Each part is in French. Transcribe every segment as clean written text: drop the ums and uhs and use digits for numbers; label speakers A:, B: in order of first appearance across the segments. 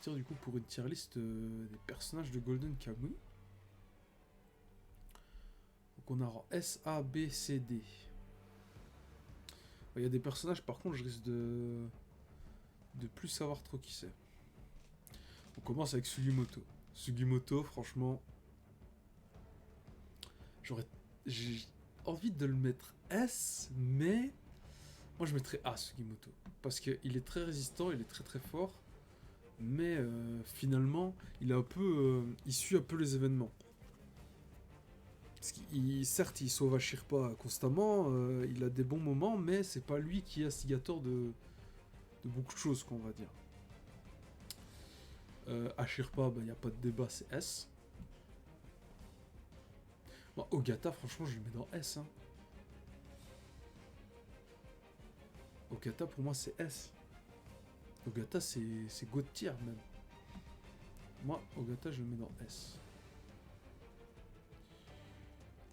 A: partir du coup pour une tier list des personnages de Golden Kamuy. Donc on a en S, A, B, C, D. Il y a des personnages par contre je risque de plus savoir trop qui c'est. On commence avec Sugimoto. Sugimoto, franchement, j'ai envie de le mettre S, mais moi je mettrais A Sugimoto parce qu'il est très résistant, il est très très fort, mais finalement il suit un peu les événements. Parce certes, il sauve Ashirpa constamment, il a des bons moments, mais c'est pas lui qui est instigateur de beaucoup de choses, qu'on va dire. Ashirpa, il n'y a pas de débat, c'est S. Bon, Ogata, franchement, je le mets dans S. Hein. Ogata, pour moi, c'est S. Ogata, c'est God tier, même. Moi, Ogata, je le mets dans S.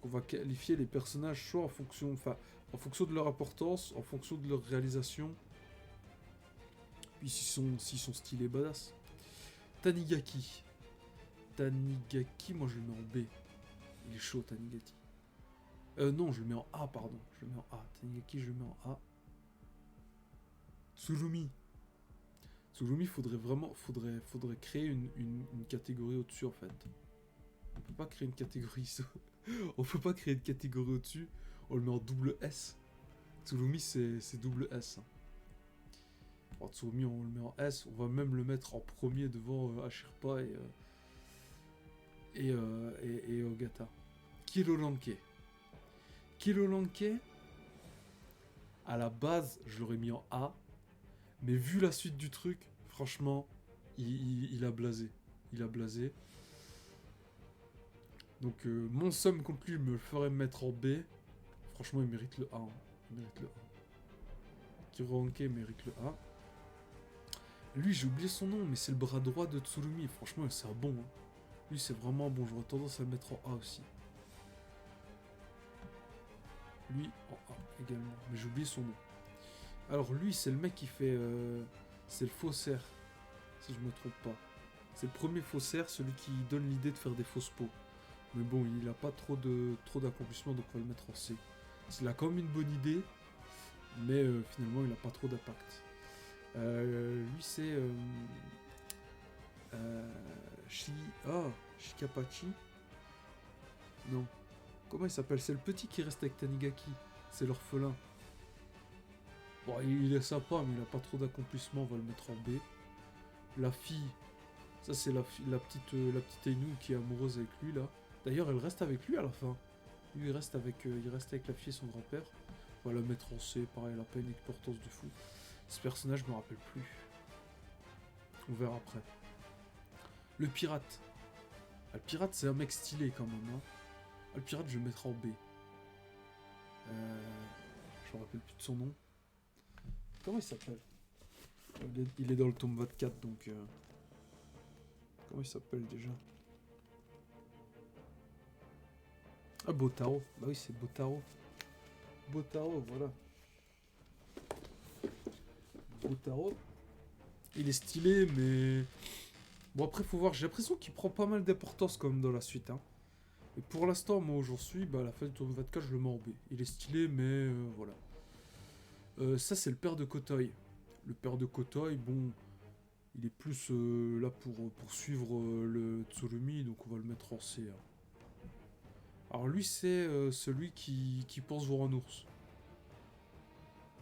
A: On va qualifier les personnages soit en fonction de leur importance, en fonction de leur réalisation, puis s'ils sont stylés badass. Tanigaki. Tanigaki, moi je le mets en B. Il est chaud, Tanigaki. Non, je le mets en A, pardon. Je le mets en A. Tanigaki, je le mets en A. Tsurumi. Tsurumi, faudrait créer une catégorie au-dessus, en fait. On peut pas créer une catégorie... On peut pas créer une catégorie au-dessus. On le met en double S. Tsurumi, c'est double S. Alors, Tsurumi, on le met en S. On va même le mettre en premier devant Ashirpa et Ogata. Kirolanke. Kirolanke, à la base, je l'aurais mis en A. Mais vu la suite du truc, franchement, il a blasé. Il a blasé. Donc, mon somme contre lui me le ferait mettre en B. Franchement, il mérite le A. Hein. Il mérite le A. Kirolanke mérite le A. Lui, j'ai oublié son nom, mais c'est le bras droit de Tsurumi. Franchement, c'est un bon. Hein. Lui, c'est vraiment bon. J'aurais tendance à le mettre en A aussi. Lui, en A également. Mais j'ai oublié son nom. Alors, lui, c'est le mec qui fait... c'est le faussaire. Si je me trompe pas. C'est le premier faussaire, celui qui donne l'idée de faire des fausses peaux. Mais bon, il a pas trop d'accomplissement, donc on va le mettre en C. Il a quand même une bonne idée, mais finalement, il a pas trop d'impact. Lui, c'est... Shikapachi. Non. Comment il s'appelle? C'est le petit qui reste avec Tanigaki. C'est l'orphelin. Bon, il est sympa, mais il a pas trop d'accomplissement. On va le mettre en B. La fille. Ça, c'est la petite Ainu qui est amoureuse avec lui, là. D'ailleurs, elle reste avec lui à la fin. Lui, il reste avec la fille et son grand-père. On va la mettre en C. Pareil, elle a pas une importance de fou. Ce personnage, je me rappelle plus. On verra après. Le pirate. Ah, le pirate, c'est un mec stylé quand même. Hein. Ah, le pirate, je vais le mettre en B. Je me rappelle plus de son nom. Comment il s'appelle? Il est dans le tome 24, donc... Comment il s'appelle déjà? Ah, Botaro. Bah oui, c'est Botaro. Botaro, voilà. Botaro. Il est stylé, mais... Bon, après, faut voir. J'ai l'impression qu'il prend pas mal d'importance, quand même, dans la suite. Hein. Et pour l'instant, moi, où j'en suis, à la fin du tome 24, je le mets en B. Il est stylé, mais voilà. Ça, c'est le père de Kotoi. Le père de Kotoi, bon... Il est plus là pour suivre le Tsurumi, donc on va le mettre en C. Hein. Alors lui, c'est celui qui pense voir un ours.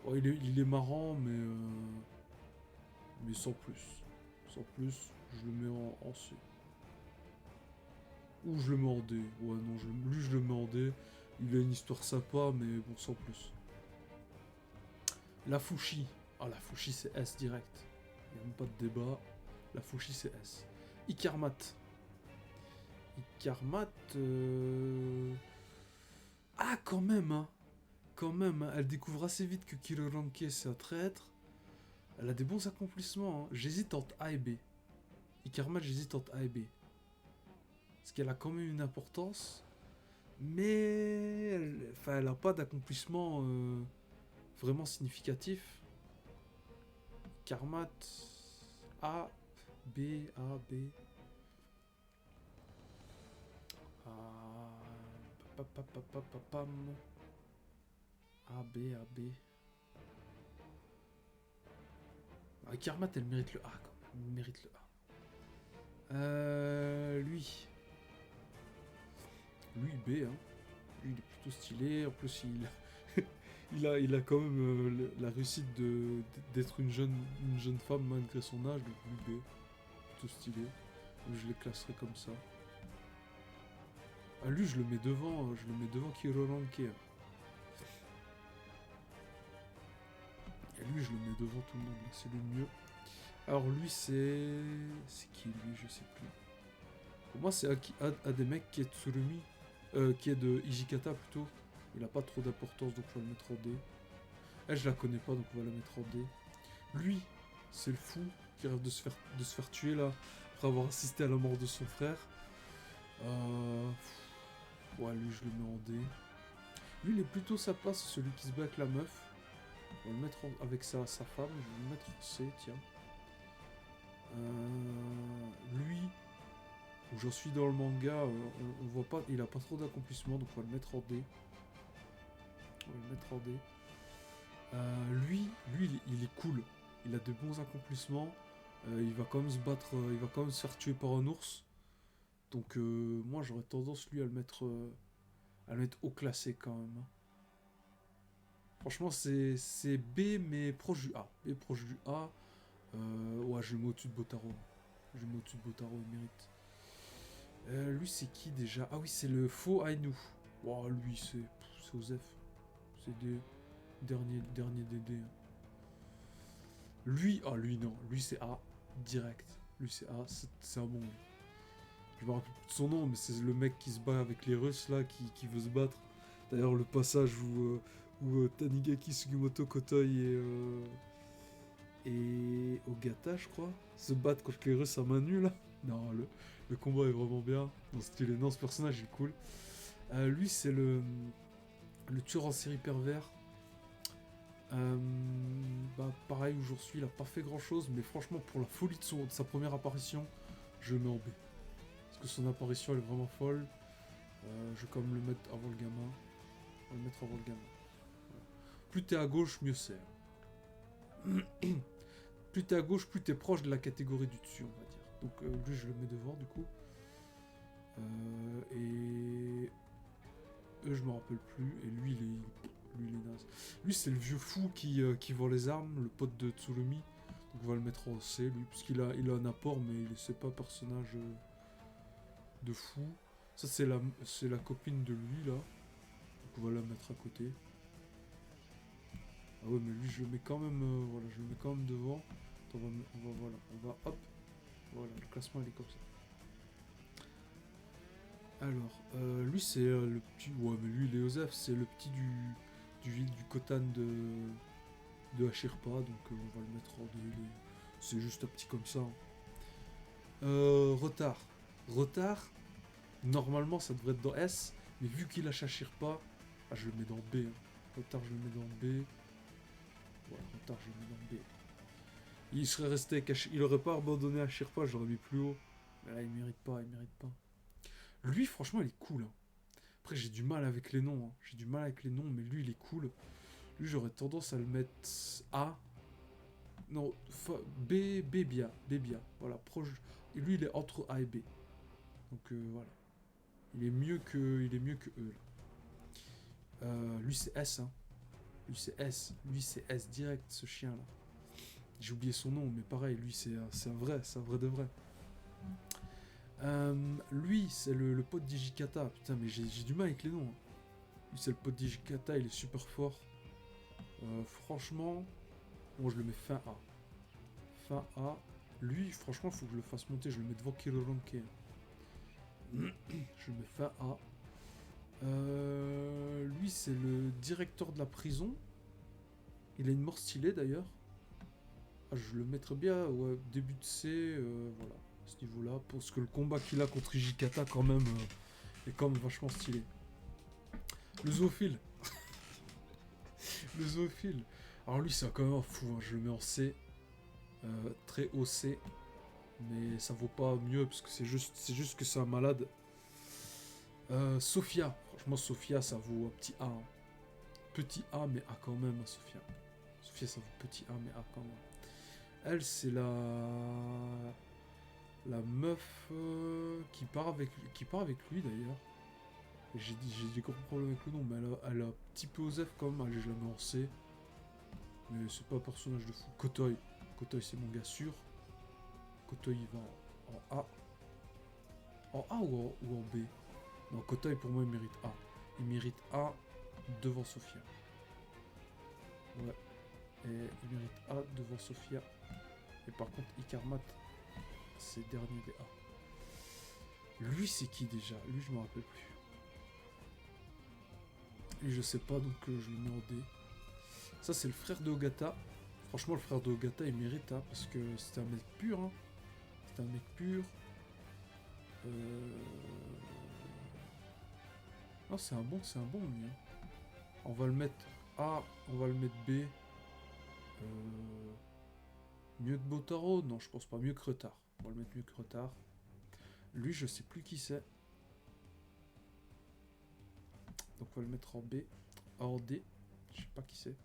A: Oh, il est marrant, mais sans plus. Sans plus, je le mets en C. Ou je le mets en D. Ouais, non, lui, je le mets en D. Il a une histoire sympa, mais bon, sans plus. La Fushi. Ah, la Fushi, c'est S direct. Il n'y a même pas de débat. La Fushi, c'est S. Ikarmat. Ikarmat... Ah, quand même, hein. Quand même, hein. Elle découvre assez vite que Kirolanke, c'est un traître. Elle a des bons accomplissements. Hein. J'hésite entre A et B. Ikarmat, j'hésite entre A et B. Parce qu'elle a quand même une importance. Mais... elle n'a pas d'accomplissement vraiment significatif. Ikarmat... A... B, A, B. A... Pam. A, B, A, B. Ah, Kermat, elle mérite le A, quand même. Elle mérite le A. Lui. Lui, B, hein. Lui, il est plutôt stylé. En plus, il a quand même la réussite d'être une jeune femme malgré son âge. Donc, lui, B. Plutôt stylé. Donc, je les classerai comme ça. Ah, lui, je le mets devant Kiroranke. Et lui, je le mets devant tout le monde. C'est le mieux. Alors, lui, c'est. C'est qui, lui? Je sais plus. Pour moi, c'est Ademek qui est Tsurumi. Qui est de Hijikata plutôt. Il a pas trop d'importance, donc je vais le mettre en D. Elle, je la connais pas, donc on va la mettre en D. Lui, c'est le fou qui rêve de se faire tuer là, après avoir assisté à la mort de son frère. Ouais, lui, je le mets en D. Lui, il est plutôt sympa, c'est celui qui se bat avec la meuf. On va le mettre avec sa femme, je vais le mettre en C, tiens. Lui, où j'en suis dans le manga, on voit pas, il a pas trop d'accomplissement, donc on va le mettre en D. Lui, il est cool. Il a de bons accomplissements. Il va quand même se battre, il va quand même se faire tuer par un ours. Donc moi j'aurais tendance lui à le mettre haut classé quand même, hein. Franchement c'est B mais proche du A. B proche du A. Ouais, je le mets au-dessus de Botaro. Il mérite. Lui c'est qui déjà? Ah oui, c'est le faux Ainu. Oh, lui c'est Osef. C'est des derniers DD. Lui non. Lui c'est A direct. Lui c'est A, c'est un bon. Je me rappelle plus de son nom, mais c'est le mec qui se bat avec les Russes là, qui veut se battre. D'ailleurs, le passage où Tanigaki, Sugimoto, Kotoi et Ogata, je crois, se battent contre les Russes à main nue là. Non, le combat est vraiment bien. Non, ce personnage est cool. Lui, c'est le tueur en série pervers. Pareil, où j'en suis, il a pas fait grand chose, mais franchement, pour la folie de sa première apparition, je le mets en B. Parce que son apparition elle est vraiment folle. Je vais quand même le mettre avant le gamin. On va le mettre avant le gamin. Voilà. Plus t'es à gauche, mieux c'est. Plus t'es à gauche, plus t'es proche de la catégorie du dessus, on va dire. Donc lui, je le mets devant du coup. Et eux, je me rappelle plus. Et lui, il est naze. Lui, c'est le vieux fou qui vend les armes, le pote de Tsurumi. Donc on va le mettre en C, lui, puisqu'il a un apport, mais c'est pas un personnage de fou. Ça, c'est la copine de lui, là. Donc on va la mettre à côté. Ah ouais, mais lui, je le mets quand même, voilà, je le mets quand même devant. Attends, on va, hop. Voilà, le classement, il est comme ça. Alors, lui, c'est le petit... Ouais, mais lui, il est Osef, c'est le petit du Kotan de Hashirpa, donc on va le mettre en deux. C'est juste un petit comme ça. Retard. Normalement, ça devrait être dans S, mais vu qu'il a Hashirpa, je le mets dans B. Hein. Retard, je le mets dans B. Ouais, retard, je le mets dans B. Il serait resté caché. Il aurait pas abandonné Hashirpa, j'aurais mis plus haut. Mais là, il mérite pas. Lui, franchement, il est cool. Hein. Après, j'ai du mal avec les noms. Hein. Mais lui, il est cool. Lui, j'aurais tendance à le mettre A. Non, Bébia. Voilà, proche. Et lui, il est entre A et B. Donc voilà. Il est mieux que eux. Là. Lui, c'est S. Hein. Lui, c'est S direct, ce chien-là. J'ai oublié son nom, mais pareil, lui, c'est un vrai de vrai. Lui, c'est le pote d'Ijikata. Putain, mais j'ai du mal avec les noms. Hein. Lui, c'est le pote d'Ijikata, il est super fort. Franchement, bon, je le mets fin A. Fin A. Lui, franchement, il faut que je le fasse monter. Je le mets devant Kiroranke. Je le mets fin A. Lui, c'est le directeur de la prison. Il a une mort stylée d'ailleurs. Ah, je le mettrais bien, ouais, début de C, voilà, à ce niveau-là. Parce que le combat qu'il a contre Ijikata, quand même, est quand même vachement stylé. Le zoophile. Le zoophile. Alors lui, c'est quand même un fou, hein. Je le mets en C. Très haut C. Mais ça vaut pas mieux, parce que c'est juste que c'est un malade. Sophia. Franchement, Sophia, ça vaut un petit A. Hein. Petit A, mais A quand même, hein, Sophia. Sophia, ça vaut petit A, mais A quand même. Elle, c'est la meuf qui part avec lui, d'ailleurs. J'ai des gros problèmes avec le nom, mais elle a un petit peu Osef quand même. Allez, je la mets en C. Mais c'est pas un personnage de fou. Kotoy. Kotoy, c'est mon gars sûr. Kotoy, il va en A. En A ou en B? Non, Kotoy, pour moi, il mérite A. Il mérite A devant Sophia. Ouais. Et il mérite A devant Sophia. Et par contre, Ikarmat, c'est dernier des A. Lui, c'est qui déjà? Lui, je me rappelle plus. Lui, je sais pas, donc je le mets en D. Ça, c'est le frère de Ogata. Franchement, le frère de Ogata, il mérite, hein, parce que c'était un mec pur. Hein. C'était un mec pur. Non, c'est un bon, lui. Hein. On va le mettre A, on va le mettre B. Mieux que Botaro? Non, je pense pas. Mieux que Retard. On va le mettre mieux que Retard. Lui, je sais plus qui c'est. Donc on va le mettre en B. En D. Je sais pas qui c'est.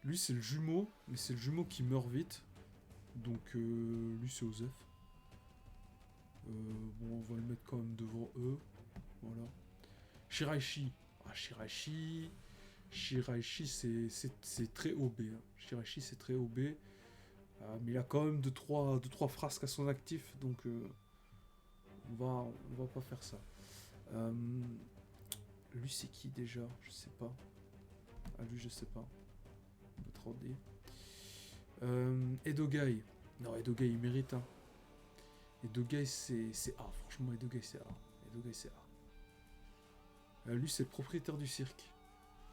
A: Lui, c'est le jumeau. Mais c'est le jumeau qui meurt vite. Donc lui, c'est Osef. Bon, on va le mettre quand même devant eux. Voilà. Shiraishi. Ah, Shiraishi. Shiraishi, c'est très OB. Hein. Shiraishi, c'est très OB. Mais il a quand même 2-3 frasques à son actif. Donc on va pas faire ça. Lui, c'est qui déjà? Je sais pas. Ah, lui, je sais pas. On va mettre en D. Edogai. Non, Edogai, il mérite. Hein. Edogai, c'est A. Franchement, Edogai, c'est A. Edogai, c'est A. Lui, c'est le propriétaire du cirque.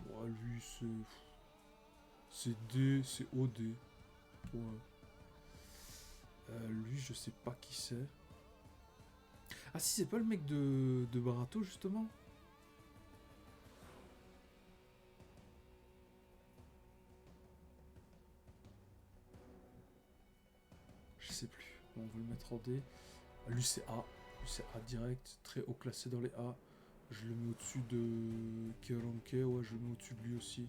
A: Bon, lui, c'est D, c'est OD. Ouais. Lui, je sais pas qui c'est. Ah si, c'est pas le mec de Barato, justement? Je sais plus. Bon, on va le mettre en D. Ah, lui, c'est A. Lui, c'est A direct. Très haut classé dans les A. Je le mets au-dessus de Keoranke. Ouais, je le mets au-dessus de lui aussi.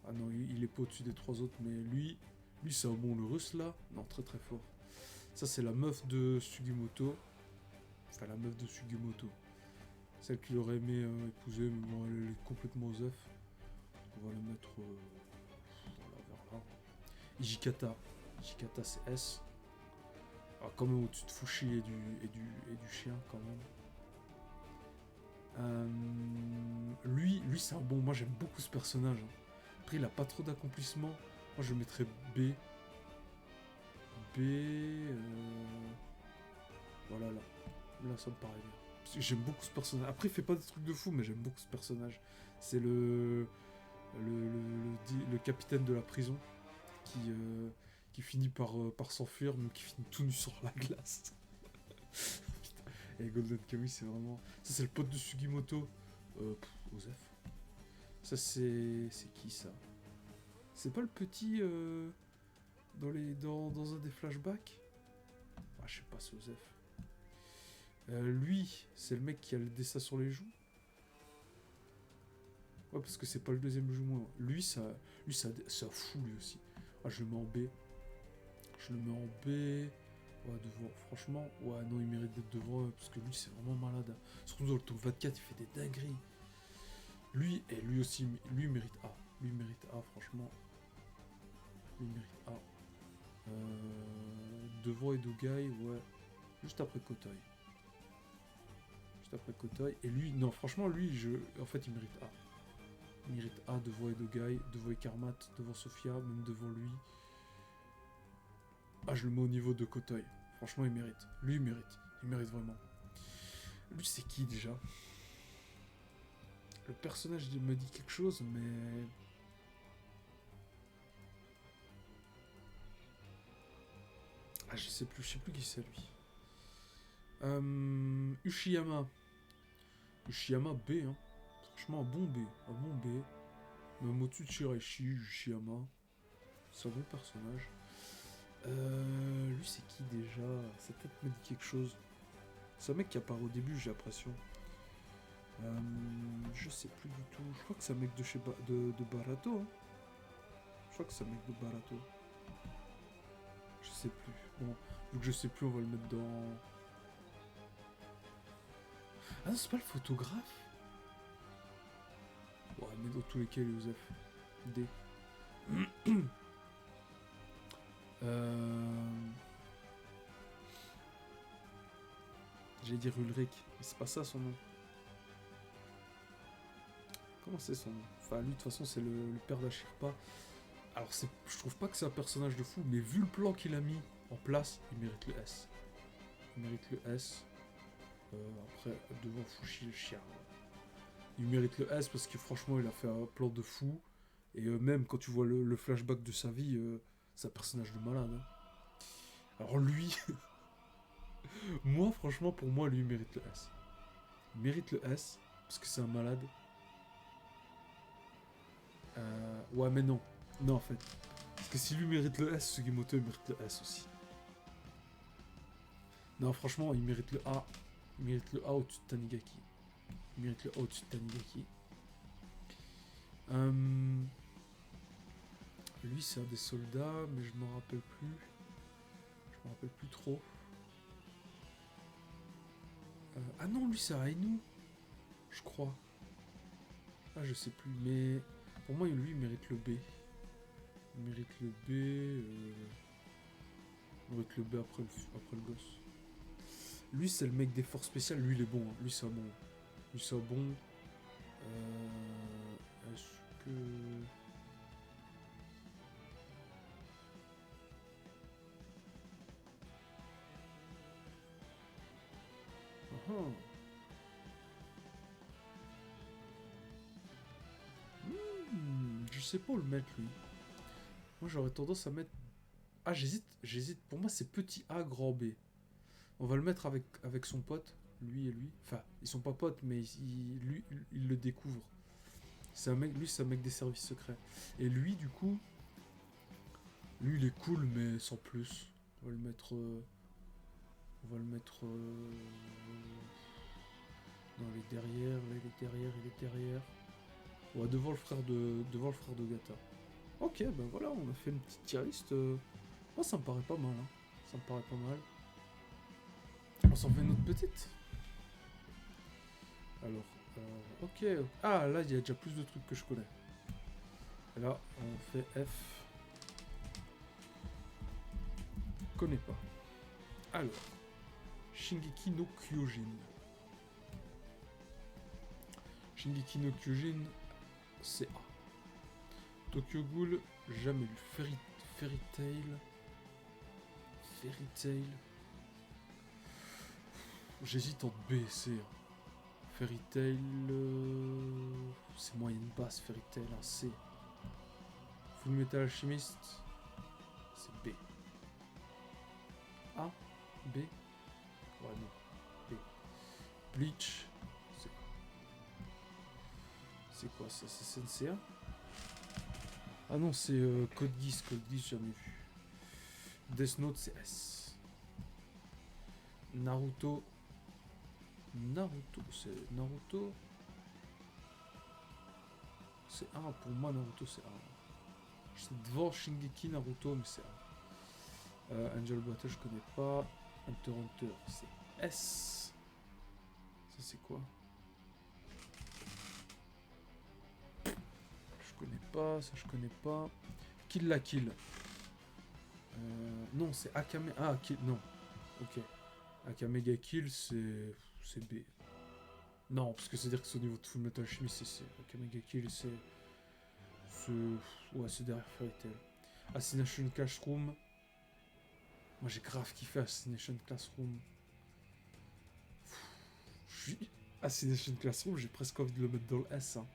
A: Ah non, il est pas au-dessus des 3 autres, mais lui c'est un bon, le russe, là. Non, très très fort. Ça, c'est la meuf de Sugimoto. Enfin, la meuf de Sugimoto. Celle qu'il aurait aimé épouser, mais bon, elle est complètement aux œufs. On va la mettre voilà, vers là. Ijikata. Ijikata, c'est S. Ah, quand même au-dessus de Fushi et du chien, quand même. Lui c'est un bon. Moi, j'aime beaucoup ce personnage. Hein. Après, il a pas trop d'accomplissement. Moi, je mettrais B. B. Voilà, là. Là, ça me paraît bien. Parce que j'aime beaucoup ce personnage. Après, il fait pas des trucs de fou, mais j'aime beaucoup ce personnage. C'est le capitaine de la prison qui finit par s'enfuir, mais qui finit tout nu sur la glace. Et Golden Kamuy, c'est vraiment. Ça, c'est le pote de Sugimoto. Osef. Ça, c'est. C'est qui ça? C'est pas le petit dans un des flashbacks? Ah, je sais pas, c'est Osef. Lui, c'est le mec qui a le dessin sur les joues. Ouais, parce que c'est pas le deuxième jumeau. Ça fou lui aussi. Ah, je le mets en B. Je le mets en B. Ouais, devant. Franchement, ouais, non, il mérite d'être devant parce que lui, c'est vraiment malade. Surtout dans le top 24, il fait des dingueries. Lui aussi, lui mérite A. Lui mérite A, franchement. Lui mérite A. Devant Edogai, ouais. Juste après Kotoy. Juste après Kotoy. Et lui, non, franchement, en fait, il mérite A. Il mérite A devant Edogai, devant Ikarmat, devant Sophia, même devant lui. Ah, je le mets au niveau de Kotoy. Franchement, il mérite. Lui, il mérite. Il mérite vraiment. Lui, c'est qui déjà? Le personnage me dit quelque chose, mais... Ah, je sais plus qui c'est, lui. Ushiyama. Ushiyama B, hein. Franchement, un bon B. Un bon B. Même au-dessus de Shiraishi, Ushiyama. C'est un bon personnage. Lui, c'est qui déjà? Sa tête me dit quelque chose. C'est un mec qui apparaît au début, j'ai l'impression. Je sais plus du tout. Je crois que c'est un mec de chez de Barato. Hein. Je crois que c'est un mec de Barato. Je sais plus. Bon, vu que je sais plus, on va le mettre dans... Ah non, c'est pas le photographe? Ouais, mais dans tous les cas, Youssef. D. J'allais dire Ulrich, mais c'est pas ça son nom. Comment c'est son nom? Enfin, lui, de toute façon, c'est le père d'Ashirpa. Alors, je trouve pas que c'est un personnage de fou, mais vu le plan qu'il a mis en place, il mérite le S. Il mérite le S. Après, devant Fushi le chien. Il mérite le S parce que franchement, il a fait un plan de fou. Et même quand tu vois le flashback de sa vie, c'est un personnage de malade. Hein. Alors lui, moi, franchement, pour moi, lui, il mérite le S. Il mérite le S parce que c'est un malade. Ouais, mais non. Non, en fait. Parce que si lui mérite le S, Sugimoto il mérite le S aussi. Non, franchement, il mérite le A. Il mérite le A au-dessus de Tanigaki. Il mérite le A au-dessus de Tanigaki. Lui, c'est un des soldats, mais je m'en rappelle plus. Je m'en rappelle plus trop. Ah non, lui, c'est Ainu. Je crois. Ah, je sais plus. Mais pour moi, lui, il mérite le B. Il mérite le B. Il mérite le B après le gosse. Lui, c'est le mec des forces spéciales. Lui, il est bon. Hein. Lui, c'est un bon. Lui, c'est un bon. Est-ce que... Ah. Je sais pas où le mettre, lui. Moi, j'aurais tendance à mettre... Ah, j'hésite. Pour moi, c'est petit A, grand B. On va le mettre avec son pote, lui et lui. Enfin, ils sont pas potes, mais lui, il le découvre. C'est un mec, lui, c'est un mec des services secrets. Et lui, du coup, lui, il est cool, mais sans plus. On va le mettre... on va le mettre... non, il est derrière, là, il est derrière. Ouais, devant le frère de Gata. Ok, ben voilà, on a fait une petite tier list. Moi, ça me paraît pas mal. Hein. Ça me paraît pas mal. On s'en fait une autre petite. Alors, ok. Ah, là, il y a déjà plus de trucs que je connais. Et là, on fait F. Connais pas. Alors, Shingeki no Kyojin. Shingeki no Kyojin, c'est A. Tokyo Ghoul, jamais lu. Fairy Tail. J'hésite entre B et C. Fairy Tail. C'est moyenne basse, Fairy Tail, un C. Full Metal Alchemist, c'est B. A, B. Ouais, non. B. Bleach, c'est quoi ça? C'est Sensei? Ah non, c'est Code Geass, jamais vu. Death Note, c'est S. Naruto, c'est Naruto. C'est A pour moi, Naruto, c'est A. C'est devant Shingeki Naruto, mais c'est A. Angel Battle, je connais pas. Hunter x Hunter, c'est S. Ça, c'est quoi? Je connais pas. Kill la Kill. Non, c'est Akame. Ah, Kill. Non. Ok. Akame Kill, c'est B. Non, parce que c'est-à-dire que c'est au niveau de Full Metal Alchemist, c'est Akame Kill, c'est. Ouais, c'est derrière Fairy Tail. Assassination Classroom. Moi, j'ai grave kiffé Assassination Classroom. Assassination Classroom, j'ai presque envie de le mettre dans le S. Hein.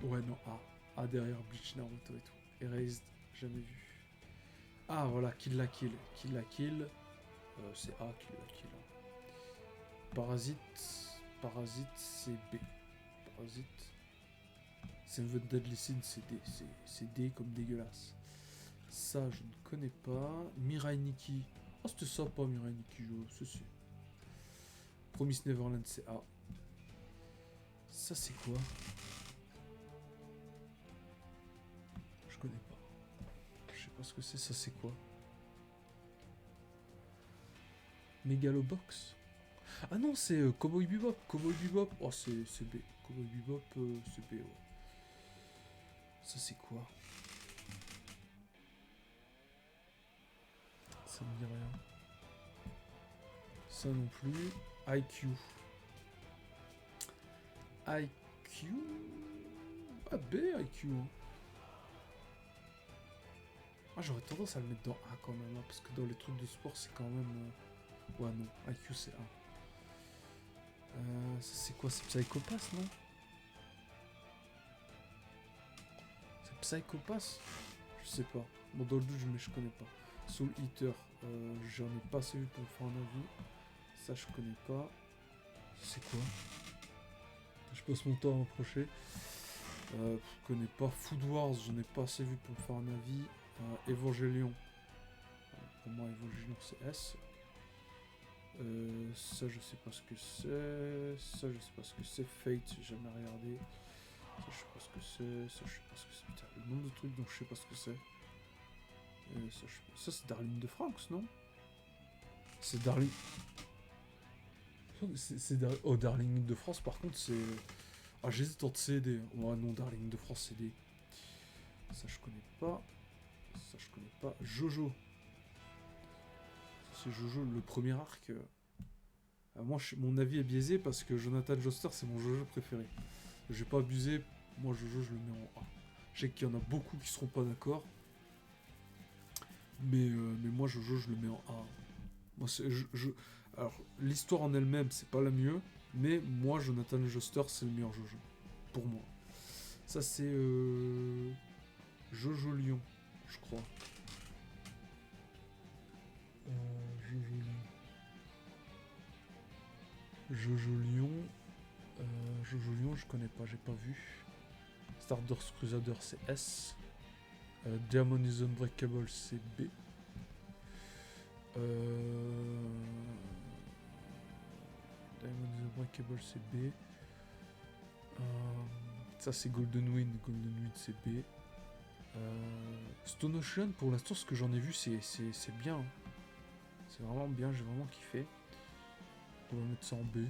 A: Ouais, non, A. A derrière Bleach, Naruto et tout. Erased, jamais vu. Ah, voilà, Kill la Kill. C'est A, Kill la Kill. Parasite, c'est B. Parasite. Seven Deadly Sins, c'est D comme dégueulasse. Ça, je ne connais pas. Mirai Nikki. Oh, c'était sympa, Mirai Nikki, ceci. Promise Neverland, c'est A. Ça, c'est quoi? Je connais pas. Je sais pas ce que c'est. Ça, c'est quoi? Megalobox. Ah non, c'est Cowboy Bebop. Cowboy Bebop. Oh, c'est B. Cowboy Bebop, c'est B, ouais. Ça, c'est quoi? Ça me dit rien. Ça non plus. IQ. IQ. Ah, B, IQ. Ah, j'aurais tendance à le mettre dans A quand même, hein, parce que dans les trucs de sport, c'est quand même. Ouais, non, IQ c'est A. Ça, c'est quoi? C'est Psychopass, non? C'est Psychopass? Je sais pas. Bon, dans le doute, mais je connais pas. Soul Eater, j'en ai pas assez vu pour me faire un avis. Ça, je connais pas. C'est quoi? Je passe mon temps à m'approcher. Je connais pas. Food Wars, j'en ai pas assez vu pour me faire un avis. Evangelion. Pour moi, Evangelion, c'est S. Ça, je sais pas ce que c'est. Ça, je sais pas ce que c'est. Fate, j'ai jamais regardé. Ça, je sais pas ce que c'est. Ça, je sais pas ce que c'est. Putain, le nombre de trucs dont je sais pas ce que c'est. Ça, c'est Darling de Franks, non? C'est Darling. Oh, Darling de France, par contre, c'est. Ah, j'hésite entre C et D. Oh non, Darling de France, c'est D. Ça, je connais pas. Ça, je connais pas. Jojo. C'est Jojo, le premier arc. Moi, mon avis est biaisé parce que Jonathan Joestar, c'est mon Jojo préféré. Je vais pas abuser. Moi, Jojo, je le mets en A. Je sais qu'il y en a beaucoup qui seront pas d'accord. Mais moi, Jojo, je le mets en A. Moi, alors, l'histoire en elle-même, c'est pas la mieux. Mais moi, Jonathan Joestar, c'est le meilleur Jojo. Pour moi. Ça, c'est Jojo Lion, je crois. Jojo Lion. Jojo Lion. Jojo Lion, je connais pas, j'ai pas vu. Stardust Crusader, c'est S. Diamond is Unbreakable, c'est B. Diamond is Unbreakable, c'est B. Ça, c'est Golden Wind. Golden Wind, c'est B. Stone Ocean, pour l'instant, ce que j'en ai vu, c'est bien. Hein. C'est vraiment bien, j'ai vraiment kiffé. On va mettre ça en B.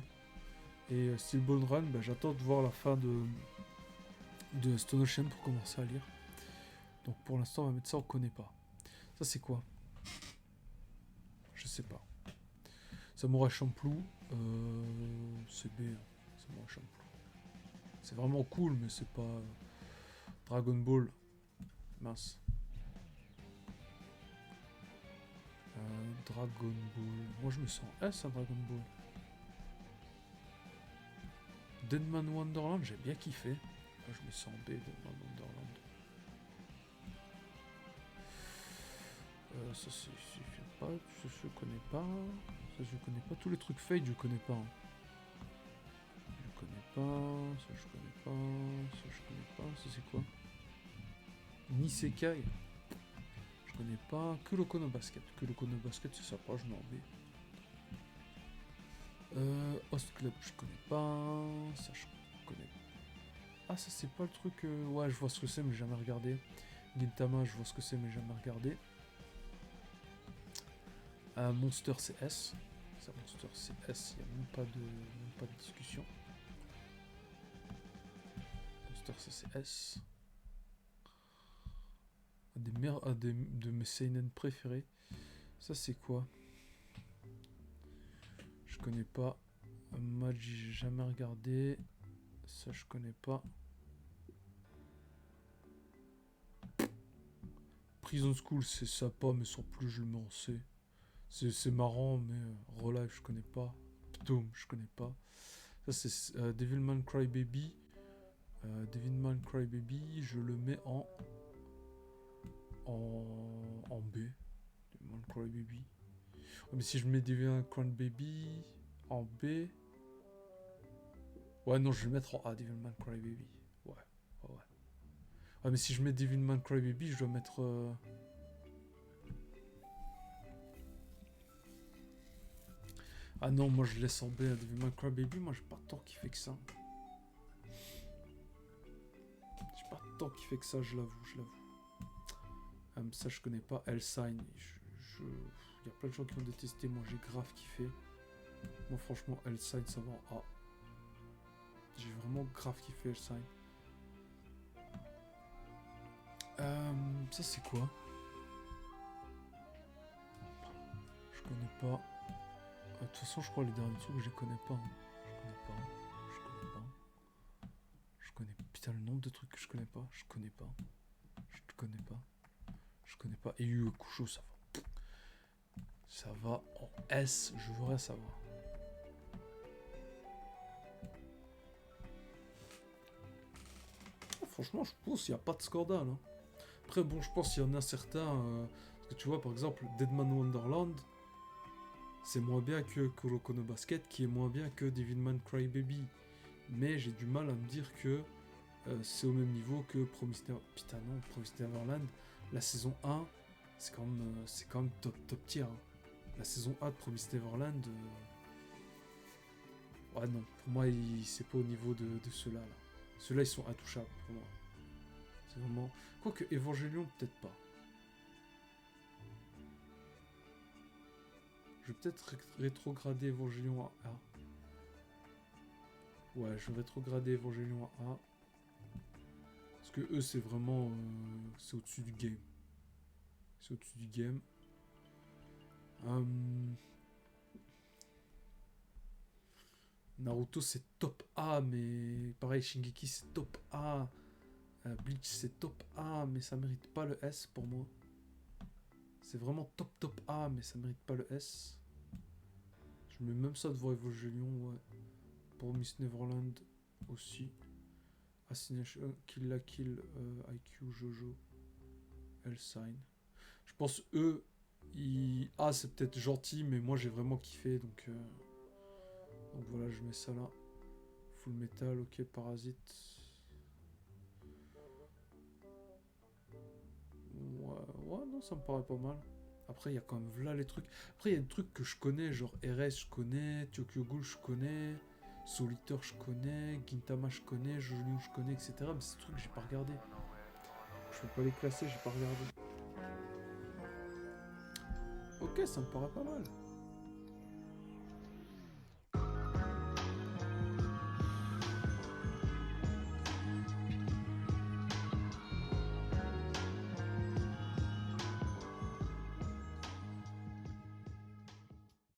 A: Et Steelbone Run, bah, j'attends de voir la fin de Stone Ocean pour commencer à lire. Donc pour l'instant, on va mettre ça, on connaît pas. Ça, c'est quoi? Je sais pas. Samurai Champloo, c'est B. Samurai Champloo. C'est vraiment cool, mais c'est pas. Dragon Ball. Mince. Dragon Ball. Moi, je me sens S à Dragon Ball. Deadman Wonderland, j'ai bien kiffé. Moi, je me sens B, Deadman Wonderland. Ça, c'est pas. Ça, je connais pas. Ça, je connais pas. Tous les trucs Fate, je connais pas. Hein. Je connais pas. Ça, je connais pas. Ça, je connais pas. Ça, c'est quoi? Nisekai. Je connais pas. Kuroko no Basket. Kuroko no Basket, c'est sympa, je mets en B. Host Club, je connais pas. Ça, je connais. Ah, ça, c'est pas le truc. Ouais, je vois ce que c'est, mais j'ai jamais regardé. Gintama, je vois ce que c'est, mais j'ai jamais regardé. Monster, c'est S. Ça, Monster, c'est S. Il n'y a même pas de discussion. Monster, ça, c'est S. Un de mes seinen préférés. Ça, c'est quoi? Je connais pas. Maji, j'ai jamais regardé. Ça, je connais pas. Prison School, c'est sympa, mais sans plus, je le mets en C. C'est marrant, mais Relive, je connais pas. Doom, je connais pas. Ça, c'est Devilman Crybaby. Devilman Crybaby, je le mets en B. Devilman Crybaby. Mais si je mets Devilman Crybaby en B. Ouais, non, je vais le mettre en A, Devilman Crybaby. Ouais, ouais, ouais. Ouais, mais si je mets Devilman Crybaby, je dois mettre... Ah non, moi je laisse en B à Devilman Crybaby, moi j'ai pas tant kiffé que ça. J'ai pas tant kiffé que ça, je l'avoue, je l'avoue. Ça je connais pas, Hellsign. Il y a plein de gens qui ont détesté, moi j'ai grave kiffé. Moi franchement, Hellsign ça va en A. J'ai vraiment grave kiffé Hellsign. Ça c'est quoi? Je connais pas. De toute façon, je crois les derniers trucs, je les connais pas. Hein. Je connais pas. Je connais pas. Je connais. Putain, le nombre de trucs que je connais pas. Je connais pas. Je te connais pas. Je connais pas. Et Yu Hakusho, ça va. Ça va en S, je voudrais savoir. Oh, franchement, je pense qu'il n'y a pas de scandale. Hein. Après, bon, je pense qu'il y en a certains. Parce que tu vois, par exemple, Deadman Wonderland, c'est moins bien que Kuroko no Basket, qui est moins bien que Devilman Crybaby. Mais j'ai du mal à me dire que c'est au même niveau que Promised Neverland. Putain, non, Promised Neverland, la saison 1, c'est quand même top tier. Hein. La saison 1 de Promised Neverland. Ouais, non, pour moi, c'est pas au niveau de ceux-là. Là. Ceux-là, ils sont intouchables pour moi. C'est vraiment. Quoique Evangelion, peut-être pas. Je vais peut-être rétrograder Evangelion à A. Ouais, je vais rétrograder Evangelion à A. Parce que eux, c'est vraiment. C'est au-dessus du game. C'est au-dessus du game. Naruto, c'est top A, mais pareil, Shingeki, c'est top A. Bleach, c'est top A, mais ça mérite pas le S pour moi. C'est vraiment top A, mais ça mérite pas le S. Je mets même ça devant Evangelion, ouais. Pour Miss Neverland aussi. Assassination, Kill la Kill, IQ, Jojo, Hellsign. Je pense eux, A c'est peut-être gentil, mais moi j'ai vraiment kiffé, donc voilà, je mets ça là. Full Metal, ok, Parasite. Ouais, non, ça me paraît pas mal. Après, il y a quand même là les trucs. Après, il y a des trucs que je connais, genre RS, je connais, Tokyo Ghoul, je connais, Solitaire, je connais, Gintama, je connais, Jojo, je connais, etc. Mais c'est des trucs que j'ai pas regardé. Je peux pas les classer, j'ai pas regardé. Ok, ça me paraît pas mal.